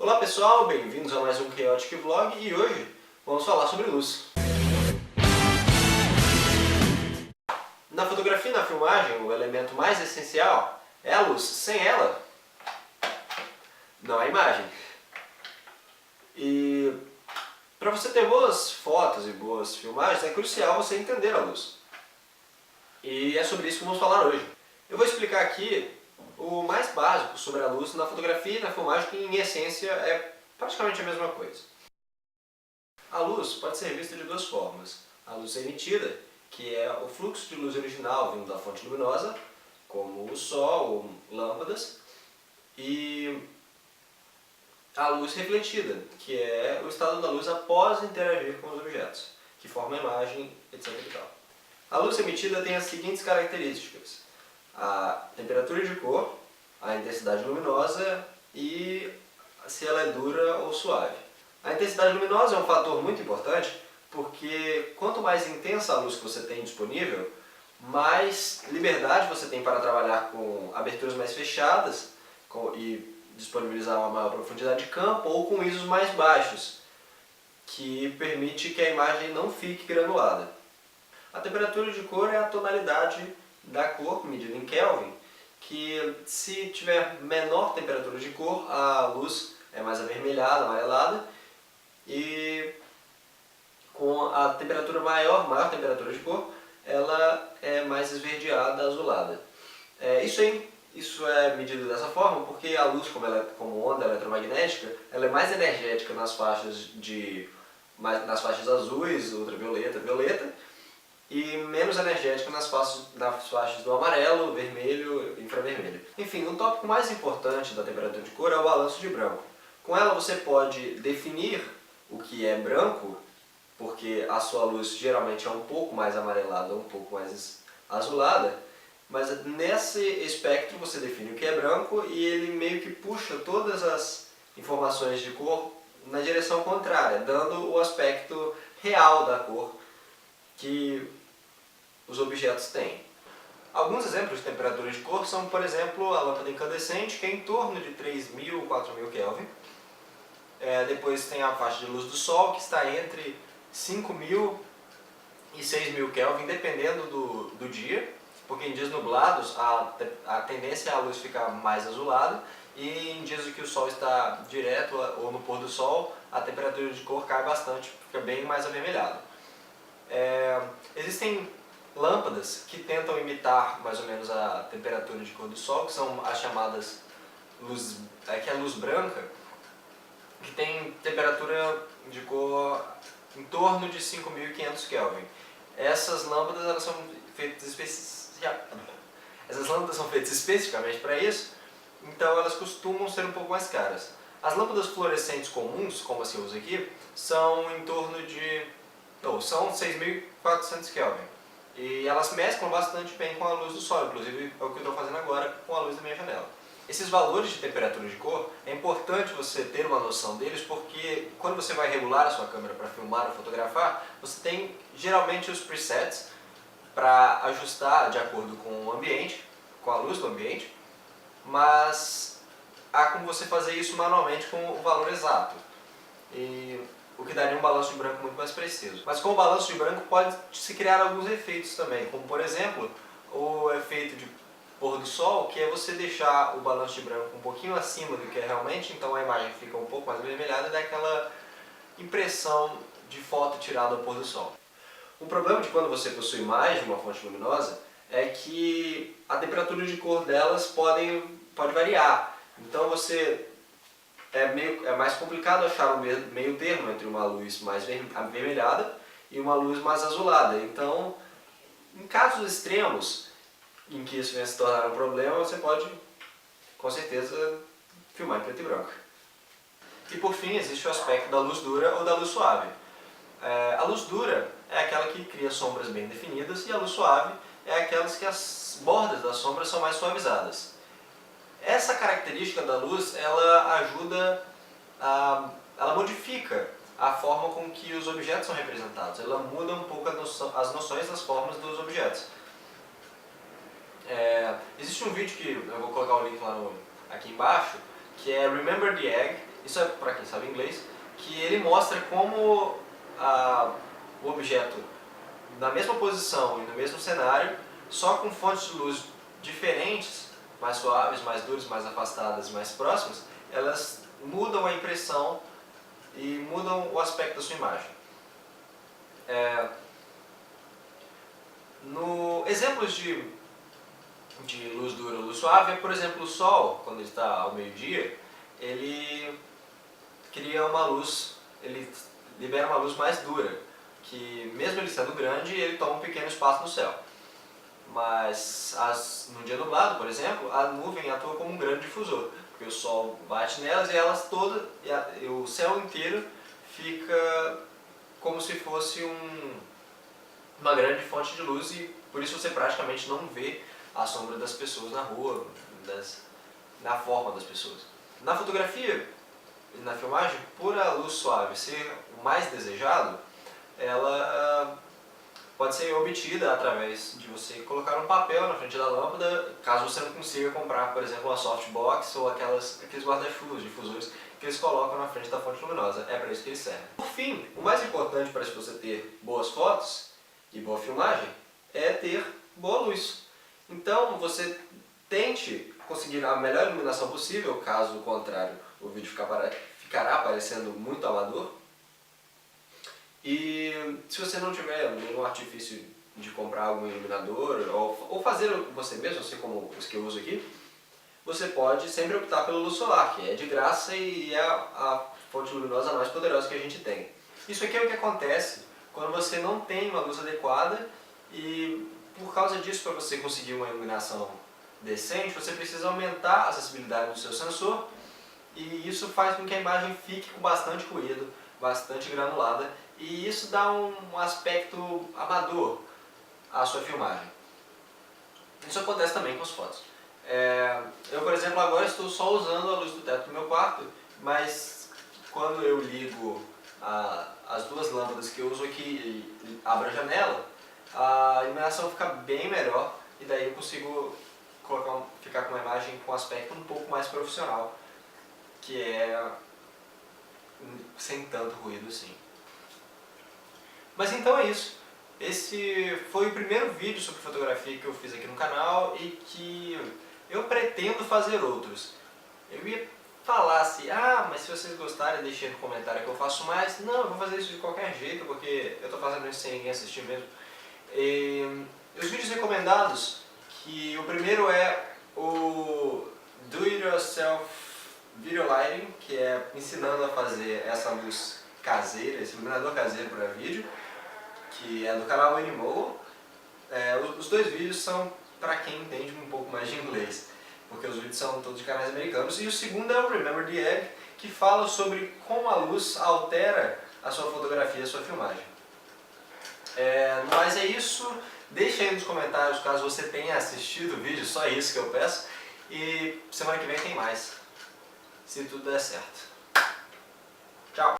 Olá pessoal, bem-vindos a mais um Chaotic Vlog e hoje vamos falar sobre luz. Na fotografia e na filmagem, o elemento mais essencial é a luz. Sem ela, não há imagem. E para você ter boas fotos e boas filmagens, é crucial você entender a luz. E é sobre isso que vamos falar hoje. Eu vou explicar aqui o mais básico sobre a luz na fotografia e na filmagem, que em essência é praticamente a mesma coisa. A luz pode ser vista de duas formas. A luz emitida, que é o fluxo de luz original vindo da fonte luminosa, como o sol ou lâmpadas, e a luz refletida, que é o estado da luz após interagir com os objetos, que forma a imagem, etc. e tal. A luz emitida tem as seguintes características: a temperatura de cor, a intensidade luminosa e se ela é dura ou suave. A intensidade luminosa é um fator muito importante porque quanto mais intensa a luz que você tem disponível, mais liberdade você tem para trabalhar com aberturas mais fechadas e disponibilizar uma maior profundidade de campo, ou com ISOs mais baixos, que permite que a imagem não fique granulada. A temperatura de cor é a tonalidade da cor, medida em Kelvin, que se tiver menor temperatura de cor, a luz é mais avermelhada, amarelada, e com a temperatura maior temperatura de cor, ela é mais esverdeada, azulada. Isso é medido dessa forma porque a luz, como onda eletromagnética, ela é mais energética nas faixas azuis, ultravioleta, violeta, e menos energética nas faixas do amarelo, vermelho e infravermelho. Enfim, o tópico mais importante da temperatura de cor é o balanço de branco. Com ela você pode definir o que é branco, porque a sua luz geralmente é um pouco mais amarelada, um pouco mais azulada, mas nesse espectro você define o que é branco e ele meio que puxa todas as informações de cor na direção contrária, dando o aspecto real da cor que os objetos têm. Alguns exemplos de temperatura de cor são, por exemplo, a lâmpada incandescente, que é em torno de 3.000 a 4.000 Kelvin. Depois tem a faixa de luz do Sol, que está entre 5.000 e 6.000 Kelvin, dependendo do dia, porque em dias nublados a tendência é a luz ficar mais azulada, e em dias em que o Sol está direto ou no pôr do Sol, a temperatura de cor cai bastante, fica bem mais avermelhada. Existem lâmpadas que tentam imitar mais ou menos a temperatura de cor do Sol, que são as chamadas luz branca, que tem temperatura de cor em torno de 5.500 Kelvin. Essas lâmpadas são feitas especificamente para isso, então elas costumam ser um pouco mais caras. As lâmpadas fluorescentes comuns, como a que eu uso aqui, são em torno de são 6.400 Kelvin. E elas mesclam bastante bem com a luz do Sol, inclusive é o que eu estou fazendo agora com a luz da minha janela. Esses valores de temperatura de cor, é importante você ter uma noção deles, porque quando você vai regular a sua câmera para filmar ou fotografar, você tem geralmente os presets para ajustar de acordo com o ambiente, com a luz do ambiente, mas há como você fazer isso manualmente com o valor exato, o que daria um balanço de branco muito mais preciso. Mas com o balanço de branco pode-se criar alguns efeitos também, como por exemplo o efeito de pôr do sol, que é você deixar o balanço de branco um pouquinho acima do que é realmente, então a imagem fica um pouco mais avermelhada e dá aquela impressão de foto tirada ao pôr do sol. O problema de quando você possui mais de uma fonte luminosa é que a temperatura de cor delas pode variar. Então é mais complicado achar o meio termo entre uma luz mais avermelhada e uma luz mais azulada. Então, em casos extremos em que isso venha se tornar um problema, você pode, com certeza, filmar em preto e branco. E por fim, existe o aspecto da luz dura ou da luz suave. A luz dura é aquela que cria sombras bem definidas, e a luz suave é aquelas que as bordas das sombras são mais suavizadas. Essa característica da luz, ela modifica a forma com que os objetos são representados. Ela muda um pouco as noções das formas dos objetos. Existe um vídeo que eu vou colocar o link aqui embaixo, que é Remember the Egg, isso é para quem sabe inglês, que ele mostra como o objeto na mesma posição e no mesmo cenário, só com fontes de luz diferentes, mais suaves, mais duras, mais afastadas, mais próximas, elas mudam a impressão e mudam o aspecto da sua imagem. No exemplos de luz dura ou luz suave, por exemplo, o Sol, quando ele está ao meio-dia, ele cria uma luz, ele libera uma luz mais dura, que mesmo ele sendo grande, ele toma um pequeno espaço no céu. Mas no dia nublado, por exemplo, a nuvem atua como um grande difusor, porque o Sol bate nelas e elas todas, e o céu inteiro fica como se fosse uma grande fonte de luz, e por isso você praticamente não vê a sombra das pessoas na rua, na forma das pessoas. Na fotografia e na filmagem, por a luz suave ser o mais desejado, ela pode ser obtida através de você colocar um papel na frente da lâmpada, caso você não consiga comprar, por exemplo, uma softbox ou aqueles guarda-chuvas, difusores que eles colocam na frente da fonte luminosa. É para isso que eles servem. Por fim, o mais importante para você ter boas fotos e boa filmagem é ter boa luz. Então você tente conseguir a melhor iluminação possível, caso contrário o vídeo ficará parecendo muito amador. E se você não tiver nenhum artifício de comprar algum iluminador ou fazer você mesmo, assim como os que eu uso aqui, você pode sempre optar pela luz solar, que é de graça e é a fonte luminosa mais poderosa que a gente tem. Isso aqui é o que acontece quando você não tem uma luz adequada, e por causa disso, para você conseguir uma iluminação decente, você precisa aumentar a acessibilidade do seu sensor, e isso faz com que a imagem fique com bastante ruído, bastante granulada, e isso dá um aspecto amador à sua filmagem. Isso acontece também com as fotos. Eu, por exemplo, agora estou só usando a luz do teto do meu quarto, mas quando eu ligo as duas lâmpadas que eu uso aqui e abro a janela, a iluminação fica bem melhor, e daí eu consigo ficar com uma imagem com um aspecto um pouco mais profissional, que é sem tanto ruído assim. Mas então é isso. Esse foi o primeiro vídeo sobre fotografia que eu fiz aqui no canal e que eu pretendo fazer outros. Eu ia falar assim, mas se vocês gostarem, deixem no comentário que eu faço mais. Não, eu vou fazer isso de qualquer jeito, porque eu estou fazendo isso sem ninguém assistir mesmo. Os vídeos recomendados, que o primeiro é o Do It Yourself Video Lighting, que é ensinando a fazer essa luz caseira, esse iluminador caseiro para vídeo, que é do canal Animal. Os dois vídeos são para quem entende um pouco mais de inglês, porque os vídeos são todos de canais americanos. E o segundo é o Remember the Egg, que fala sobre como a luz altera a sua fotografia, a sua filmagem. Mas é isso. Deixe aí nos comentários caso você tenha assistido o vídeo, só isso que eu peço. E semana que vem tem mais, se tudo der certo. Tchau!